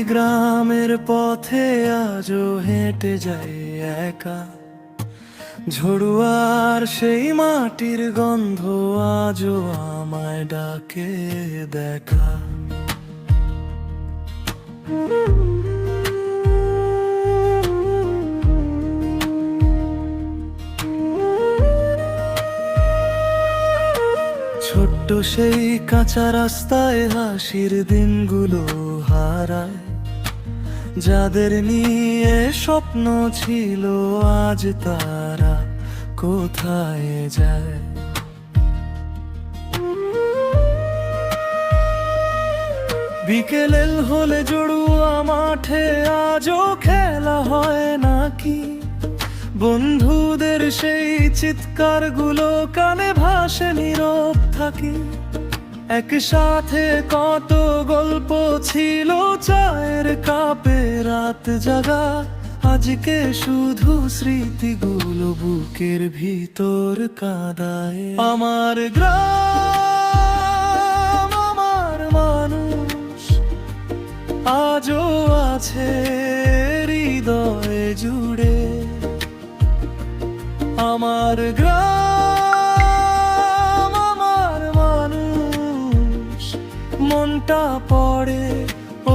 গ্রামের পথে আজও হেঁটে যাই একা, ঝড়ুয়ার সেই মাটির গন্ধ আজও আমায় ডাকে দেখা। ছোট্ট সেই কাঁচা রাস্তায় হাসির দিনগুলো হারায়, যাদের নিয়ে স্বপ্ন ছিল আজ তারা কোথায় যায়। বিকেলের হলে জড়ুয়া মাঠে আজও খেলা হয় নাকি, বন্ধুদের সেই চিৎকার গুলো কানে ভাসে নীরব থাকি। একসাথে কত গল্প ছিল চায়ের কাপে রাত জাগা, আজকে শুধু স্মৃতিগুলো বুকের ভিতর কাঁদায়। আমার গ্রাম, আমার মানুষ আজও আছে হৃদয়ে জুড়ে। আমার গ্রাম, আমার মানুষ, মনটা পড়ে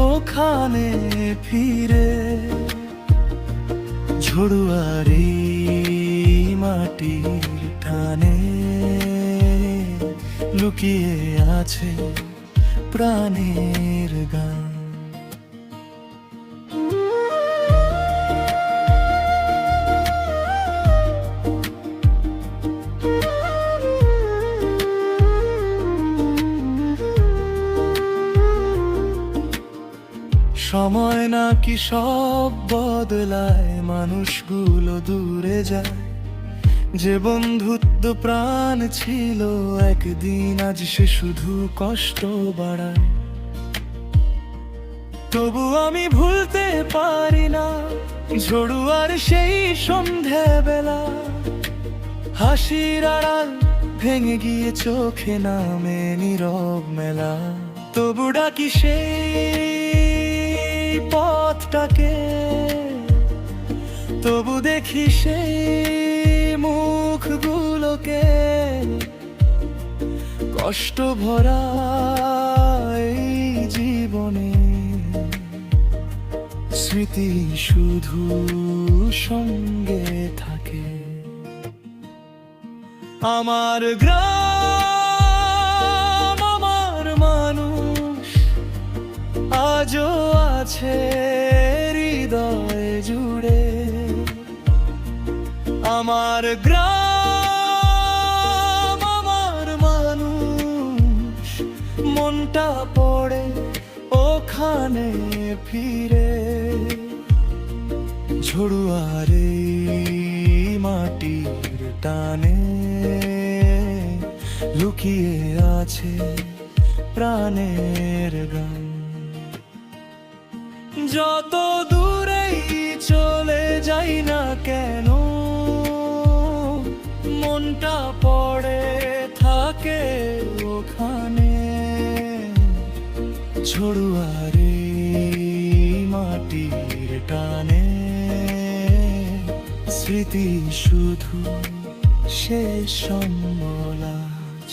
ওখানে ফিরে। ঝড়ুয়ারি মাটির টানে লুকিয়ে আছে প্রাণের গান। সময় নাকি সব বদলায়, মানুষগুলো দূরে যায়। যে বন্ধুত্ব প্রাণ ছিল একদিন, আজ সে শুধু কষ্ট বাড়ায়। তবু আমি ভুলতে পারি না ঝড়ুয়ার সেই সন্ধেবেলা, হাসির আড়াল ভেঙে গিয়ে চোখে নামে নীরব মেলা। তবু ডাকি সেই পথটাকে, তবু দেখি সেই মুখগুলোকে, কষ্ট ভরা এই জীবনে স্মৃতি শুধু সঙ্গে থাকে। আমার গ্রাম, আমার মানুষ আজও আছে হৃদয়ে জুড়ে। আমার গ্রাম, আমার মানুষ, মনটা পড়ে ওখানে ফিরে। ঝড়ুয়ারে মাটির টানে লুকিয়ে আছে প্রাণের গান। যত দূরেই চলে যাই না কেন, মনটা পড়ে থাকে ওখানে। ঝড়ুয়ারে মাটির টানে স্মৃতি শুধু শেষ সম্বলাজ।